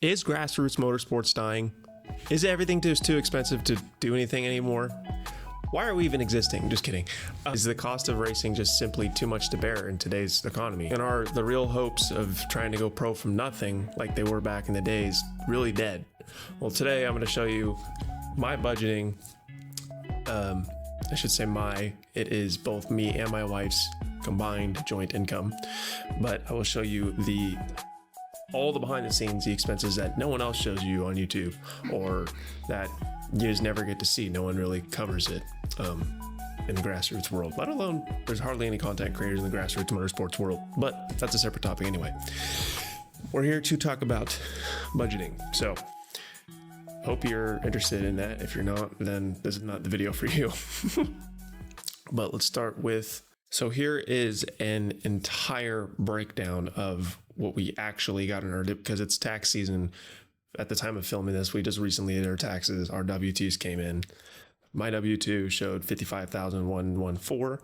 Is grassroots motorsports dying? Is everything just too expensive to do anything anymore? Why are we even existing? Just kidding. Is the cost of racing just simply too much to bear in today's economy? And are the real hopes of trying to go pro from nothing, like they were back in the days, really dead? Well, today I'm going to show you my budgeting. I should say it is both me and my wife's combined joint income, but I will show you all the behind the scenes, the expenses that no one else shows you on YouTube, or that you just never get to see. No one really covers it in the grassroots world, let alone there's hardly any content creators in the grassroots motorsports world, but that's a separate topic anyway. We're here to talk about budgeting. So hope you're interested in that. If you're not, then this is not the video for you. But let's start with, so here is an entire breakdown of what we actually got in our, because it's tax season. At the time of filming this, we just recently did our taxes. Our W-2s came in. My W-2 showed $55,114.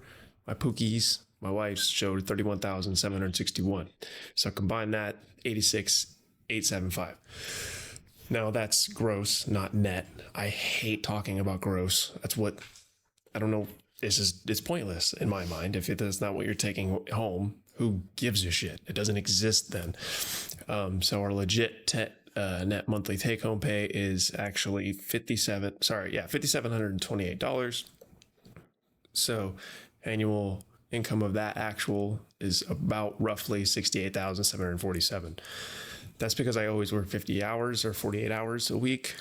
My Pookie's, my wife's, showed $31,761. So combine that, $86,875. Now that's gross, not net. I hate talking about gross. I don't know. It's pointless in my mind. If that's not what you're taking home, who gives a shit? It doesn't exist then. So our legit net monthly take home pay is actually $5,728. So annual income of that actual is about roughly $68,747. That's because I always work 50 hours or 48 hours a week.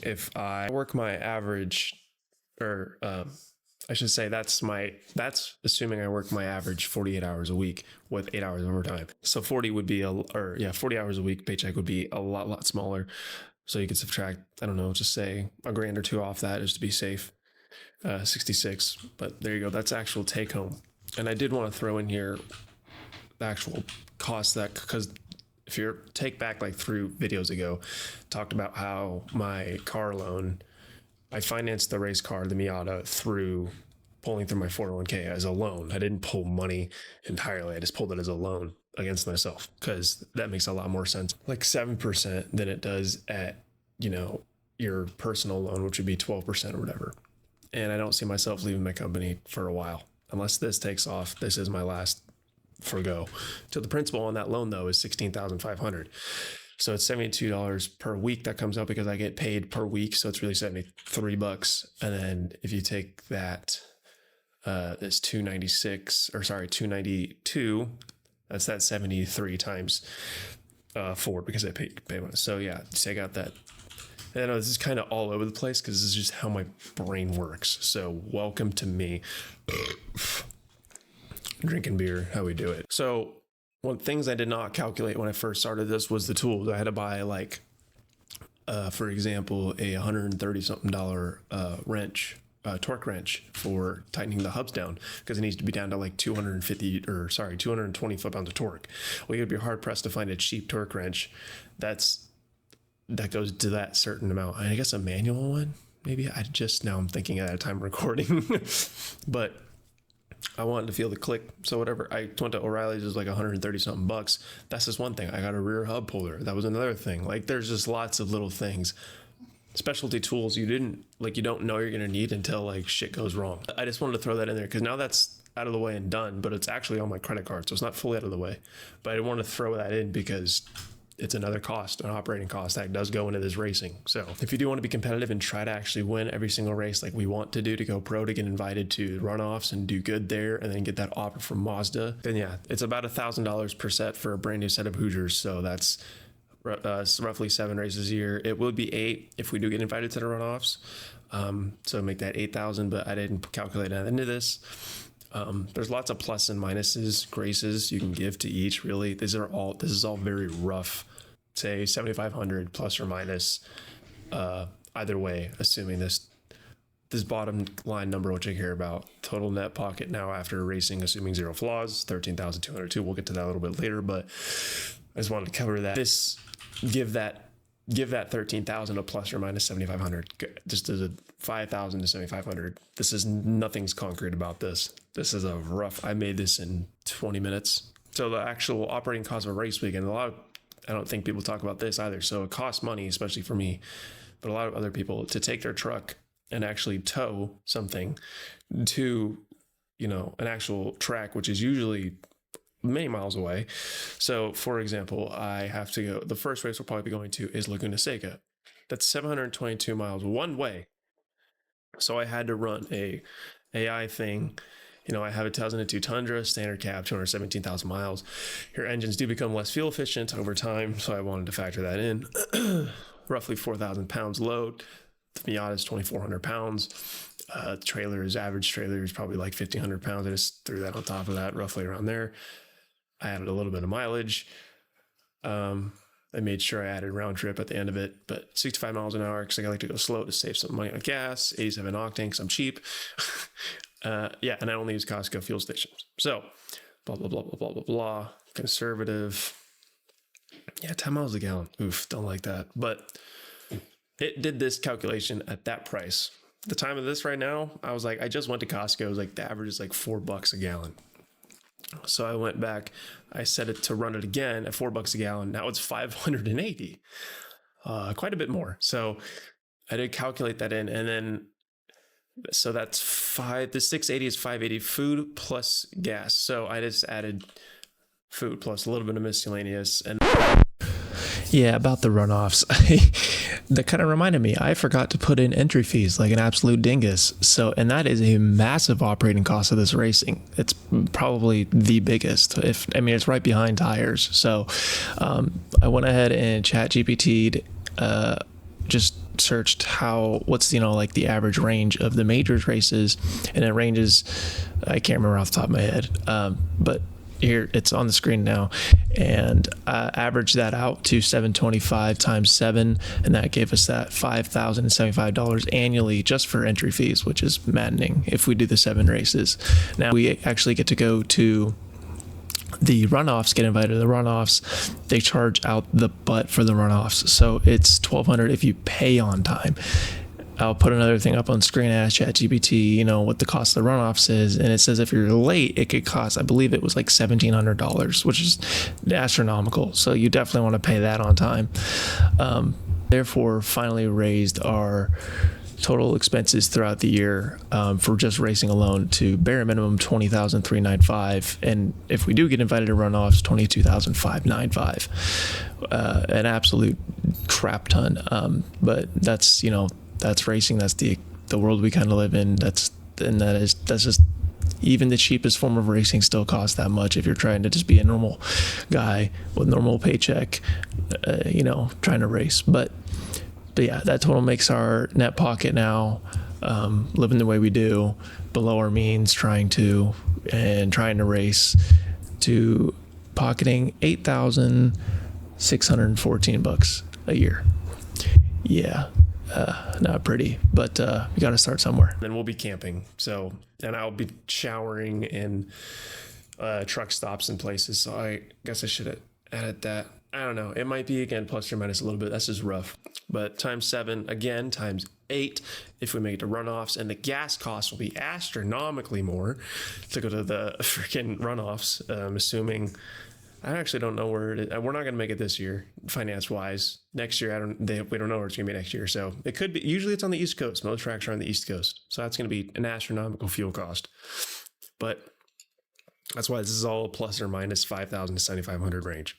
If I work my average, or I should say that's assuming I work my average 48 hours a week with 8 hours overtime. So 40 hours a week paycheck would be a lot smaller. So you could subtract, I don't know, just say $1,000 or $2,000 off that just to be safe. 66, but there you go. That's actual take home. And I did want to throw in here the actual cost because if you take back like 3 videos ago, talked about how my car loan, I financed the race car, the Miata, through pulling through my 401k as a loan. I didn't pull money entirely. I just pulled it as a loan against myself because that makes a lot more sense. Like 7% than it does at, your personal loan, which would be 12% or whatever. And I don't see myself leaving my company for a while. Unless this takes off, this is my last forgo. So the principal on that loan though is $16,500. So it's $72 per week that comes out because I get paid per week. So it's really $73. And then if you take that, it's $292. That's that 73 times 4 because I paid payment. So yeah, take out that. And I know this is kind of all over the place because this is just how my brain works. So welcome to me. Drinking beer, how we do it. So one of the things I did not calculate when I first started this was the tools. I had to buy for example, a $130-something wrench, torque wrench for tightening the hubs down because it needs to be down to like 220 foot-pounds of torque. Well, you'd be hard pressed to find a cheap torque wrench that goes to that certain amount. I guess a manual one, maybe. I'm thinking at a time recording, but I wanted to feel the click. So whatever, I went to O'Reilly's, it was like $130-something. That's just one thing. I got a rear hub puller. That was another thing. Like there's just lots of little things, specialty tools you don't know you're going to need until like shit goes wrong. I just wanted to throw that in there because now that's out of the way and done, but it's actually on my credit card. So it's not fully out of the way, but I want to throw that in because it's another cost, an operating cost that does go into this racing. So if you do want to be competitive and try to actually win every single race like we want to do to go pro, to get invited to runoffs and do good there and then get that offer from Mazda, then yeah, it's about $1,000 per set for a brand new set of Hoosiers. So that's roughly 7 races a year. It would be 8 if we do get invited to the runoffs. So make that 8,000, but I didn't calculate that into this. There's lots of plus and minuses, graces you can give to each. Really, this is all very rough. Say 7,500 plus or minus. Either way, assuming this bottom line number, which I care about, total net pocket now after racing, assuming 0 flaws, 13,202. We'll get to that a little bit later, but I just wanted to cover that. Give that 13,000 a plus or minus 7,500. Just as a 5,000 to 7,500. Nothing's concrete about this. This is I made this in 20 minutes. So the actual operating cost of a race weekend, a lot of I don't think people talk about this either. So it costs money, especially for me, but a lot of other people, to take their truck and actually tow something to, an actual track, which is usually many miles away. So for example, I have to go, the first race we'll probably be going to is Laguna Seca. That's 722 miles one way. So I had to run a AI thing. I have a 2002 Tundra, standard cab, 217,000 miles. Your engines do become less fuel efficient over time, so I wanted to factor that in. Roughly 4,000 pounds load. The Miata is 2,400 pounds. Average trailer is probably like 1,500 pounds. I just threw that on top of that, roughly around there. I added a little bit of mileage. I made sure I added round trip at the end of it, but 65 miles an hour because I like to go slow to save some money on gas. 87 octane because I'm cheap. And I only use Costco fuel stations. So, blah, blah, blah, blah, blah, blah, blah. Conservative. Yeah, 10 miles a gallon. Oof, don't like that. But it did this calculation at that price. The time of this right now, I was like, I just went to Costco. It was like the average is like $4 a gallon. So I went back, I set it to run it again at $4 a gallon. Now it's 580, quite a bit more. So I did calculate that in, and then, so that's the 680 is 580 food plus gas. So I just added food plus a little bit of miscellaneous. And yeah, about the runoffs, that kind of reminded me, I forgot to put in entry fees like an absolute dingus. So, and that is a massive operating cost of this racing. It's probably the biggest, it's right behind tires. So, I went ahead and ChatGPT'd, just searched what's like the average range of the majors races, and it ranges, I can't remember off the top of my head, but here it's on the screen now, and averaged that out to 725 times 7, and that gave us that $5,075 annually just for entry fees, which is maddening if we do the 7 races. Now we actually get to go to the runoffs, get invited to the runoffs. They charge out the butt for the runoffs, so it's $1,200 if you pay on time. I'll put another thing up on screen, ask ChatGPT, what the cost of the runoffs is. And it says if you're late, it could cost, I believe it was like $1,700, which is astronomical. So you definitely want to pay that on time. Therefore, finally raised our total expenses throughout the year for just racing alone to bare minimum $20,395, and if we do get invited to runoffs, $22,595. An absolute crap ton. But that's that's racing. That's the world we kind of live in. That's just, even the cheapest form of racing still costs that much if you're trying to just be a normal guy with normal paycheck, trying to race. But yeah, that total makes our net pocket now, living the way we do, below our means, trying to race, to pocketing $8,614 a year. Yeah. Not pretty, but we got to start somewhere. Then we'll be camping. So, and I'll be showering in truck stops and places. So I guess I should have added that. I don't know. It might be, again, plus or minus a little bit. That's just rough. But times 7, again, times 8 if we make it to runoffs. And the gas cost will be astronomically more to go to the freaking runoffs. Assuming, I actually don't know where it is. We're not going to make it this year, finance-wise. Next year, we don't know where it's going to be next year. So it could be, usually it's on the East Coast. Most tracks are on the East Coast. So that's going to be an astronomical fuel cost. But that's why this is all plus or minus 5,000 to 7,500 range.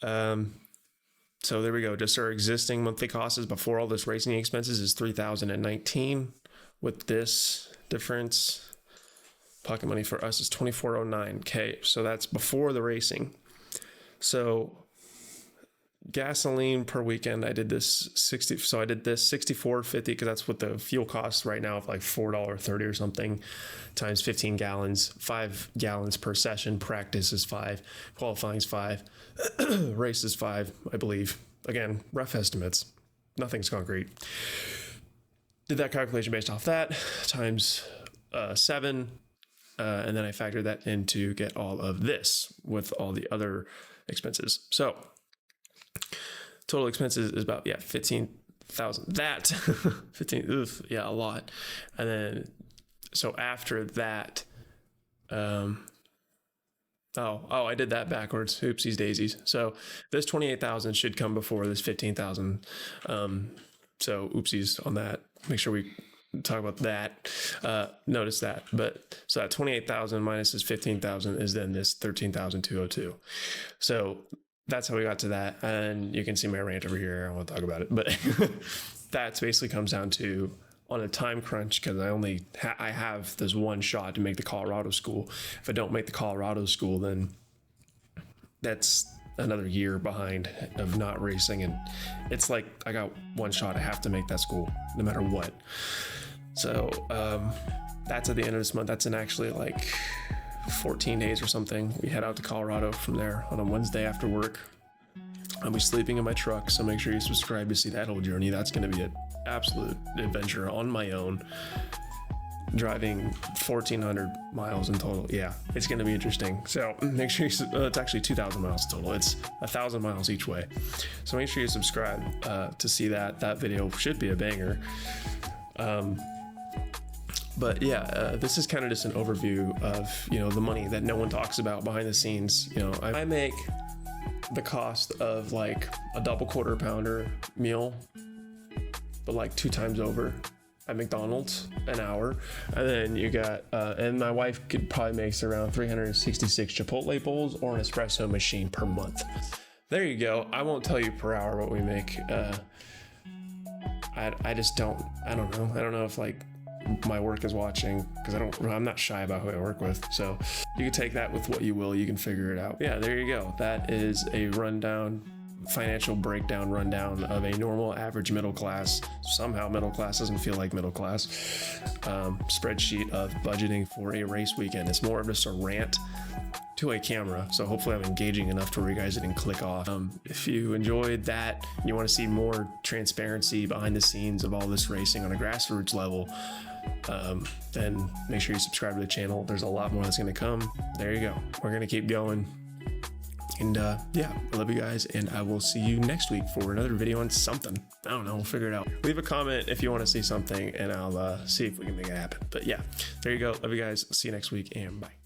So there we go. Just our existing monthly costs before all this racing expenses is $3,019. With this difference, pocket money for us is $2,409. Okay, so that's before the racing. So gasoline per weekend, I did this $64.50 because that's what the fuel costs right now of like $4.30 or something, times 15 gallons, 5 gallons per session. Practice is 5, qualifying is 5, race is 5, I believe. Again, rough estimates, nothing's concrete. Did that calculation based off that times 7. And then I factored that in to get all of this with all the other expenses. So total expenses is about, 15,000. That 15, oof, a lot. And then, so after that, Oh, I did that backwards. Oopsies daisies. So this 28,000 should come before this 15,000. So oopsies on that. Make sure we talk about that. Notice that. But so that 28,000 minus this 15,000 is then this 13,202. So that's how we got to that. And you can see my rant over here. I don't want to talk about it, but that basically comes down to, on a time crunch, because I have this one shot to make the Colorado school. If I don't make the Colorado school, then that's another year behind of not racing. And it's like, I got one shot. I have to make that school no matter what. So that's at the end of this month. That's in actually like 14 days or something. We head out to Colorado from there on a Wednesday after work. I'll be sleeping in my truck, so make sure you subscribe to see that whole journey. That's going to be an absolute adventure on my own, driving 1,400 miles in total. Yeah, it's going to be interesting. So make sure it's actually 2,000 miles total. It's 1,000 miles each way. So make sure you subscribe to see that. That video should be a banger. But yeah, this is kind of just an overview of, the money that no one talks about behind the scenes. I make the cost of like a double quarter pounder meal, but like 2 times over at McDonald's an hour. And then you got, and my wife could probably makes around 366 Chipotle bowls or an espresso machine per month. There you go. I won't tell you per hour what we make. I just don't know. I don't know if like my work is watching, because I'm not shy about who I work with. So you can take that with what you will. You can figure it out. Yeah, there you go. That is a financial breakdown rundown of a normal average middle class. Somehow middle class doesn't feel like middle class. Spreadsheet of budgeting for a race weekend. It's more of just a rant to a camera. So hopefully I'm engaging enough to where you guys didn't click off. If you enjoyed that and you want to see more transparency behind the scenes of all this racing on a grassroots level, then make sure you subscribe to the channel. There's a lot more that's going to come. There you go. We're going to keep going. And yeah, I love you guys, and I will see you next week for another video on something. I don't know, we'll figure it out. Leave a comment if you want to see something, and I'll see if we can make it happen. But yeah, there you go. Love you guys. See you next week, and bye.